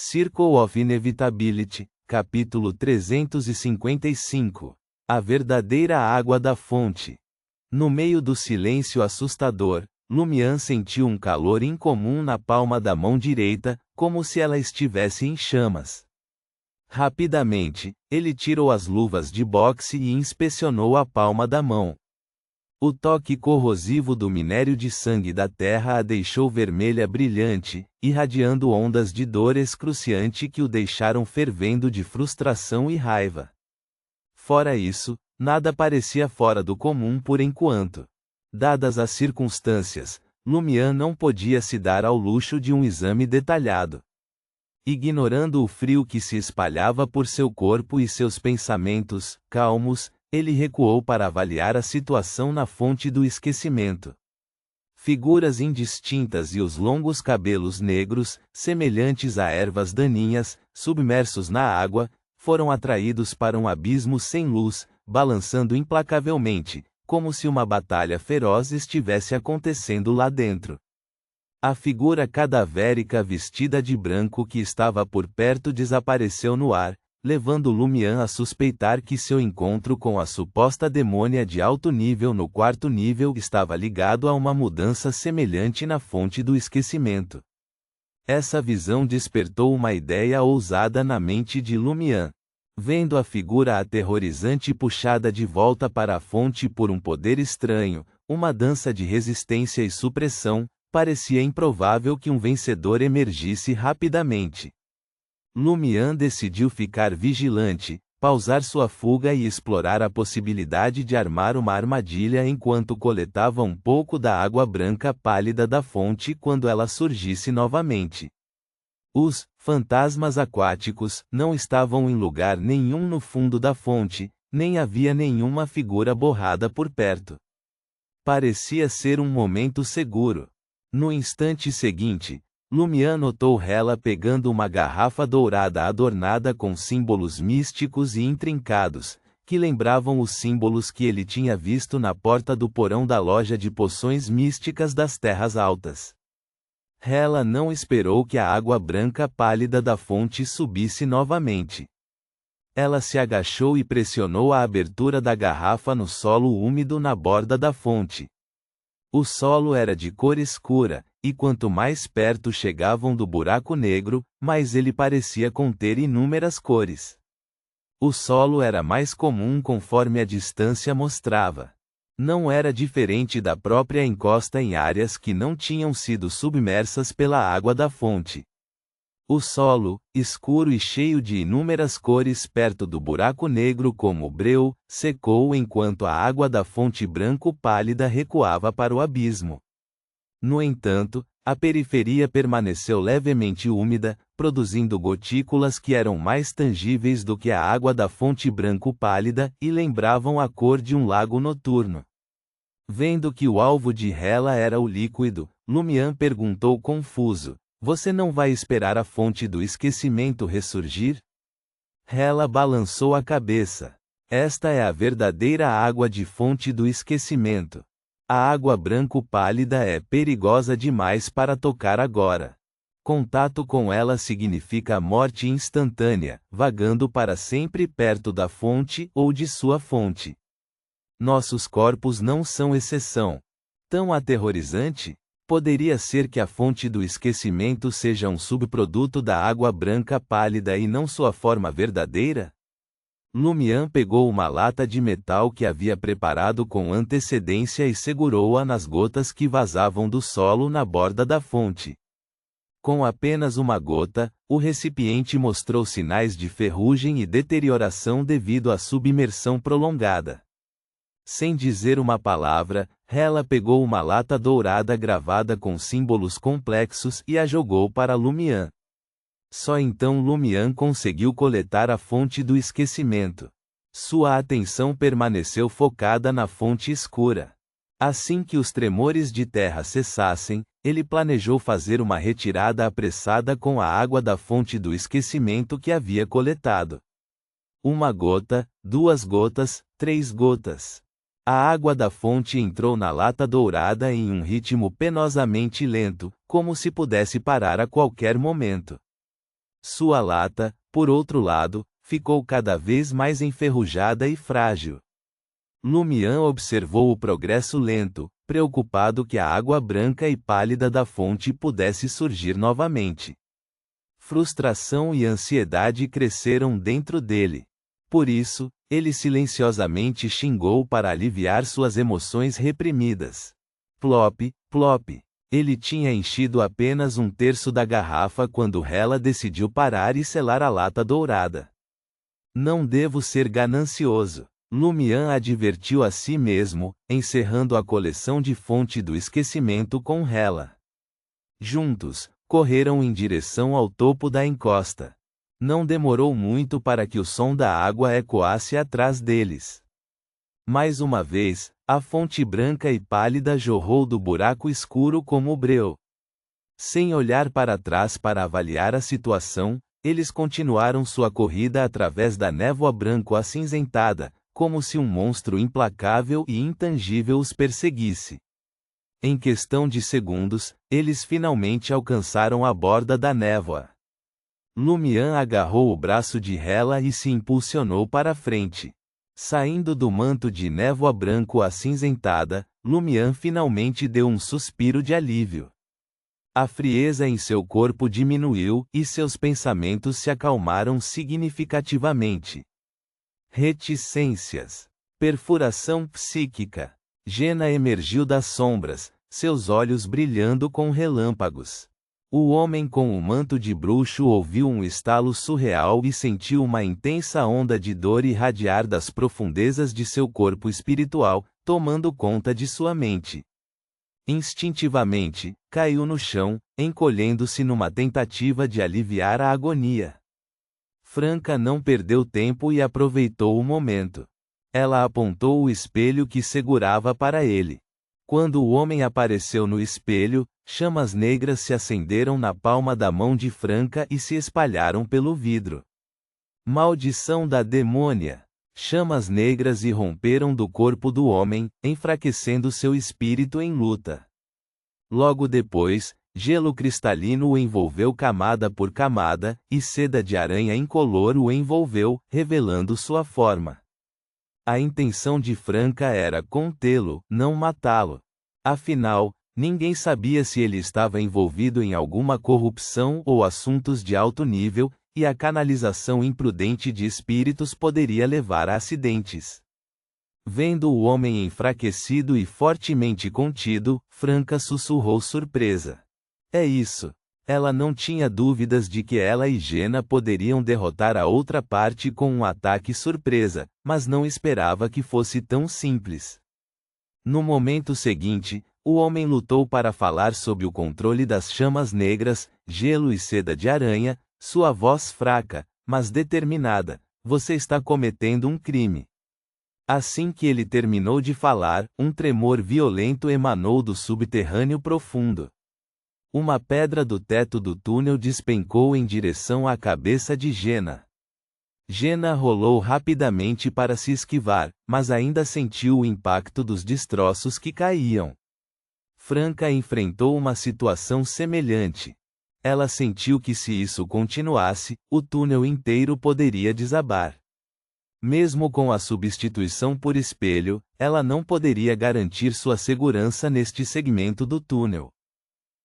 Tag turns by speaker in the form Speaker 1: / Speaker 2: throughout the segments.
Speaker 1: Circle of Inevitability, capítulo 355. A verdadeira água da fonte. No meio do silêncio assustador, Lumian sentiu um calor incomum na palma da mão direita, como se ela estivesse em chamas. Rapidamente, ele tirou as luvas de boxe e inspecionou a palma da mão. O toque corrosivo do minério de sangue da terra a deixou vermelha brilhante, irradiando ondas de dor excruciante que o deixaram fervendo de frustração e raiva. Fora isso, nada parecia fora do comum por enquanto. Dadas as circunstâncias, Lumian não podia se dar ao luxo de um exame detalhado. Ignorando o frio que se espalhava por seu corpo e seus pensamentos, calmos, ele recuou para avaliar a situação na fonte do esquecimento. Figuras indistintas e os longos cabelos negros, semelhantes a ervas daninhas, submersos na água, foram atraídos para um abismo sem luz, balançando implacavelmente, como se uma batalha feroz estivesse acontecendo lá dentro. A figura cadavérica vestida de branco que estava por perto desapareceu no ar, levando Lumian a suspeitar que seu encontro com a suposta demônia de alto nível no quarto nível estava ligado a uma mudança semelhante na fonte do esquecimento. Essa visão despertou uma ideia ousada na mente de Lumian. Vendo a figura aterrorizante puxada de volta para a fonte por um poder estranho, uma dança de resistência e supressão, parecia improvável que um vencedor emergisse rapidamente. Lumian decidiu ficar vigilante, pausar sua fuga e explorar a possibilidade de armar uma armadilha enquanto coletava um pouco da água branca pálida da fonte quando ela surgisse novamente. Os fantasmas aquáticos não estavam em lugar nenhum no fundo da fonte, nem havia nenhuma figura borrada por perto. Parecia ser um momento seguro. No instante seguinte, Lumian notou Hela pegando uma garrafa dourada adornada com símbolos místicos e intrincados, que lembravam os símbolos que ele tinha visto na porta do porão da loja de poções místicas das Terras Altas. Hela não esperou que a água branca pálida da fonte subisse novamente. Ela se agachou e pressionou a abertura da garrafa no solo úmido na borda da fonte. O solo era de cor escura, e quanto mais perto chegavam do buraco negro, mais ele parecia conter inúmeras cores. O solo era mais comum conforme a distância mostrava. Não era diferente da própria encosta em áreas que não tinham sido submersas pela água da fonte. O solo, escuro e cheio de inúmeras cores perto do buraco negro como breu, secou enquanto a água da fonte branco pálida recuava para o abismo. No entanto, a periferia permaneceu levemente úmida, produzindo gotículas que eram mais tangíveis do que a água da fonte branco pálida e lembravam a cor de um lago noturno. Vendo que o alvo de Hela era o líquido, Lumian perguntou confuso: "Você não vai esperar a fonte do esquecimento ressurgir?" Hela balançou a cabeça. "Esta é a verdadeira água de fonte do esquecimento. A água branco pálida é perigosa demais para tocar agora. Contato com ela significa morte instantânea, vagando para sempre perto da fonte ou de sua fonte. Nossos corpos não são exceção. Tão aterrorizante? Poderia ser que a fonte do esquecimento seja um subproduto da água branca pálida e não sua forma verdadeira?" Lumian pegou uma lata de metal que havia preparado com antecedência e segurou-a nas gotas que vazavam do solo na borda da fonte. Com apenas uma gota, o recipiente mostrou sinais de ferrugem e deterioração devido à submersão prolongada. Sem dizer uma palavra, Hela pegou uma lata dourada gravada com símbolos complexos e a jogou para Lumian. Só então Lumian conseguiu coletar a fonte do esquecimento. Sua atenção permaneceu focada na fonte escura. Assim que os tremores de terra cessassem, ele planejou fazer uma retirada apressada com a água da fonte do esquecimento que havia coletado. 1 gota, 2 gotas, 3 gotas. A água da fonte entrou na lata dourada em um ritmo penosamente lento, como se pudesse parar a qualquer momento. Sua lata, por outro lado, ficou cada vez mais enferrujada e frágil. Lumian observou o progresso lento, preocupado que a água branca e pálida da fonte pudesse surgir novamente. Frustração e ansiedade cresceram dentro dele. Por isso, ele silenciosamente xingou para aliviar suas emoções reprimidas. Plop, plop. Ele tinha enchido apenas 1/3 da garrafa quando Hela decidiu parar e selar a lata dourada. Não devo ser ganancioso, Lumian advertiu a si mesmo, encerrando a coleção de fonte do esquecimento com Hela. Juntos, correram em direção ao topo da encosta. Não demorou muito para que o som da água ecoasse atrás deles. Mais uma vez, a fonte branca e pálida jorrou do buraco escuro como breu. Sem olhar para trás para avaliar a situação, eles continuaram sua corrida através da névoa branco-acinzentada, como se um monstro implacável e intangível os perseguisse. Em questão de segundos, eles finalmente alcançaram a borda da névoa. Lumian agarrou o braço de Hela e se impulsionou para frente. Saindo do manto de névoa branco-acinzentada, Lumian finalmente deu um suspiro de alívio. A frieza em seu corpo diminuiu e seus pensamentos se acalmaram significativamente. Reticências. Perfuração psíquica. Jena emergiu das sombras, seus olhos brilhando com relâmpagos. O homem com o manto de bruxo ouviu um estalo surreal e sentiu uma intensa onda de dor irradiar das profundezas de seu corpo espiritual, tomando conta de sua mente. Instintivamente, caiu no chão, encolhendo-se numa tentativa de aliviar a agonia. Franca não perdeu tempo e aproveitou o momento. Ela apontou o espelho que segurava para ele. Quando o homem apareceu no espelho, chamas negras se acenderam na palma da mão de Franca e se espalharam pelo vidro. Maldição da demônia! Chamas negras irromperam do corpo do homem, enfraquecendo seu espírito em luta. Logo depois, gelo cristalino o envolveu camada por camada, e seda de aranha incolor o envolveu, revelando sua forma. A intenção de Franca era contê-lo, não matá-lo. Afinal, ninguém sabia se ele estava envolvido em alguma corrupção ou assuntos de alto nível, e a canalização imprudente de espíritos poderia levar a acidentes. Vendo o homem enfraquecido e fortemente contido, Franca sussurrou surpresa. É isso. Ela não tinha dúvidas de que ela e Jena poderiam derrotar a outra parte com um ataque surpresa, mas não esperava que fosse tão simples. No momento seguinte, o homem lutou para falar sob o controle das chamas negras, gelo e seda de aranha, sua voz fraca, mas determinada: "Você está cometendo um crime." Assim que ele terminou de falar, um tremor violento emanou do subterrâneo profundo. Uma pedra do teto do túnel despencou em direção à cabeça de Jena. Jena rolou rapidamente para se esquivar, mas ainda sentiu o impacto dos destroços que caíam. Franca enfrentou uma situação semelhante. Ela sentiu que se isso continuasse, o túnel inteiro poderia desabar. Mesmo com a substituição por espelho, ela não poderia garantir sua segurança neste segmento do túnel.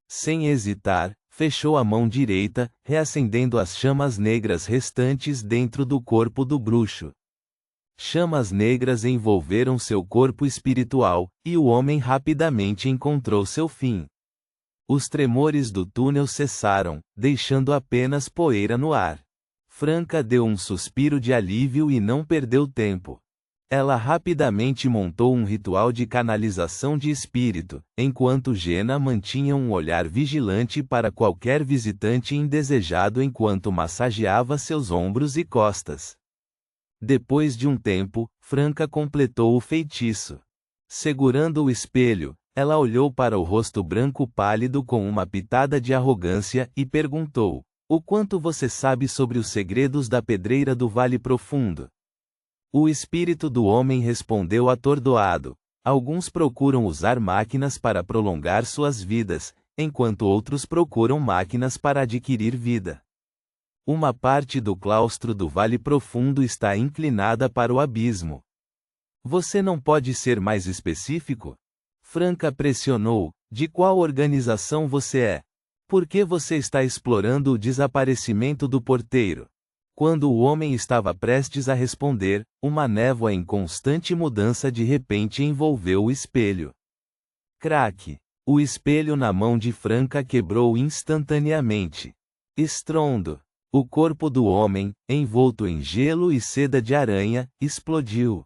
Speaker 1: Sem hesitar, fechou a mão direita, reacendendo as chamas negras restantes dentro do corpo do bruxo. Chamas negras envolveram seu corpo espiritual, e o homem rapidamente encontrou seu fim. Os tremores do túnel cessaram, deixando apenas poeira no ar. Franca deu um suspiro de alívio e não perdeu tempo. Ela rapidamente montou um ritual de canalização de espírito, enquanto Jena mantinha um olhar vigilante para qualquer visitante indesejado enquanto massageava seus ombros e costas. Depois de um tempo, Franca completou o feitiço. Segurando o espelho, ela olhou para o rosto branco pálido com uma pitada de arrogância e perguntou: "O quanto você sabe sobre os segredos da pedreira do Vale Profundo?" O espírito do homem respondeu atordoado: "Alguns procuram usar máquinas para prolongar suas vidas, enquanto outros procuram máquinas para adquirir vida." Uma parte do claustro do Vale Profundo está inclinada para o abismo. Você não pode ser mais específico? Franca pressionou. De qual organização você é? Por que você está explorando o desaparecimento do porteiro? Quando o homem estava prestes a responder, uma névoa em constante mudança de repente envolveu o espelho. Craque! O espelho na mão de Franca quebrou instantaneamente. Estrondo! O corpo do homem, envolto em gelo e seda de aranha, explodiu.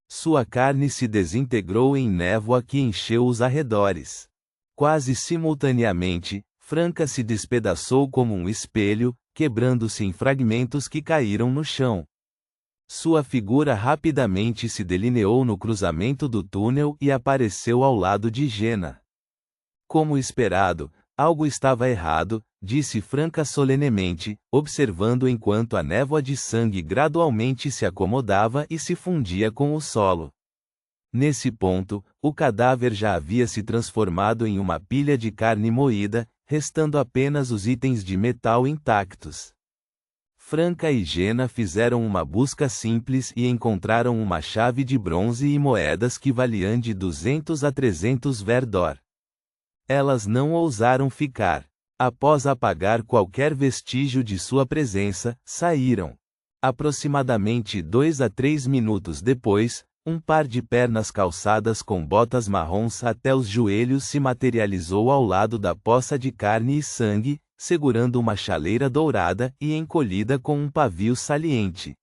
Speaker 1: Sua carne se desintegrou em névoa que encheu os arredores. Quase simultaneamente, Franca se despedaçou como um espelho, quebrando-se em fragmentos que caíram no chão. Sua figura rapidamente se delineou no cruzamento do túnel e apareceu ao lado de Jenna. Como esperado, algo estava errado, disse Franca solenemente, observando enquanto a névoa de sangue gradualmente se acomodava e se fundia com o solo. Nesse ponto, o cadáver já havia se transformado em uma pilha de carne moída, restando apenas os itens de metal intactos. Franca e Jenna fizeram uma busca simples e encontraram uma chave de bronze e moedas que valiam de 200 a 300 verdor. Elas não ousaram ficar. Após apagar qualquer vestígio de sua presença, saíram. Aproximadamente 2 a 3 minutos depois, um par de pernas calçadas com botas marrons até os joelhos se materializou ao lado da poça de carne e sangue, segurando uma chaleira dourada e encolhida com um pavio saliente.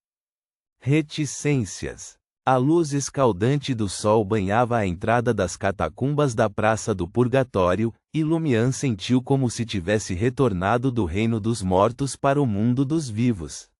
Speaker 1: Reticências. A luz escaldante do sol banhava a entrada das catacumbas da Praça do Purgatório, e Lumian sentiu como se tivesse retornado do reino dos mortos para o mundo dos vivos.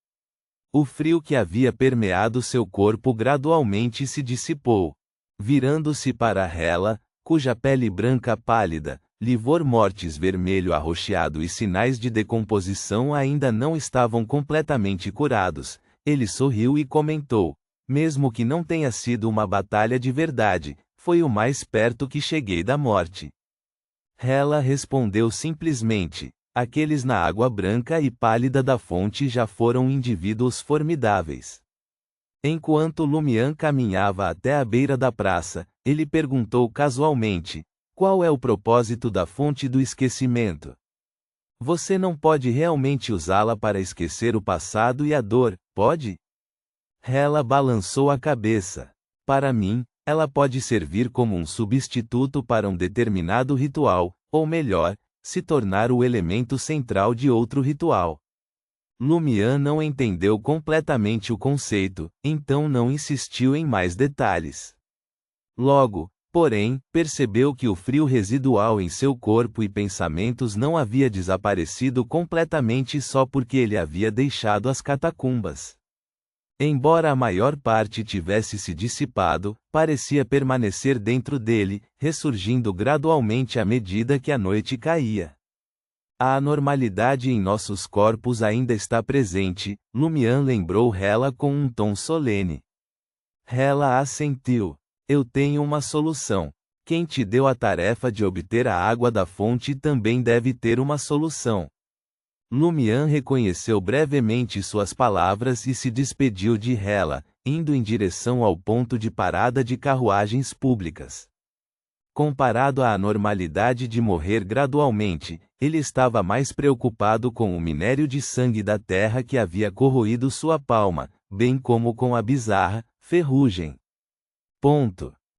Speaker 1: O frio que havia permeado seu corpo gradualmente se dissipou. Virando-se para Hela, cuja pele branca pálida, livor mortis vermelho arroxeado e sinais de decomposição ainda não estavam completamente curados, ele sorriu e comentou: mesmo que não tenha sido uma batalha de verdade, foi o mais perto que cheguei da morte. Hela respondeu simplesmente: aqueles na água branca e pálida da fonte já foram indivíduos formidáveis. Enquanto Lumian caminhava até a beira da praça, ele perguntou casualmente: qual é o propósito da fonte do esquecimento? Você não pode realmente usá-la para esquecer o passado e a dor, pode? Hela balançou a cabeça. Para mim, ela pode servir como um substituto para um determinado ritual, ou melhor, se tornar o elemento central de outro ritual. Lumian não entendeu completamente o conceito, então não insistiu em mais detalhes. Logo, porém, percebeu que o frio residual em seu corpo e pensamentos não havia desaparecido completamente só porque ele havia deixado as catacumbas. Embora a maior parte tivesse se dissipado, parecia permanecer dentro dele, ressurgindo gradualmente à medida que a noite caía. A anormalidade em nossos corpos ainda está presente, Lumian lembrou Hela com um tom solene. Hela assentiu. Eu tenho uma solução. Quem te deu a tarefa de obter a água da fonte também deve ter uma solução. Lumian reconheceu brevemente suas palavras e se despediu de Hela, indo em direção ao ponto de parada de carruagens públicas. Comparado à anormalidade de morrer gradualmente, ele estava mais preocupado com o minério de sangue da terra que havia corroído sua palma, bem como com a bizarra ferrugem. Ponto.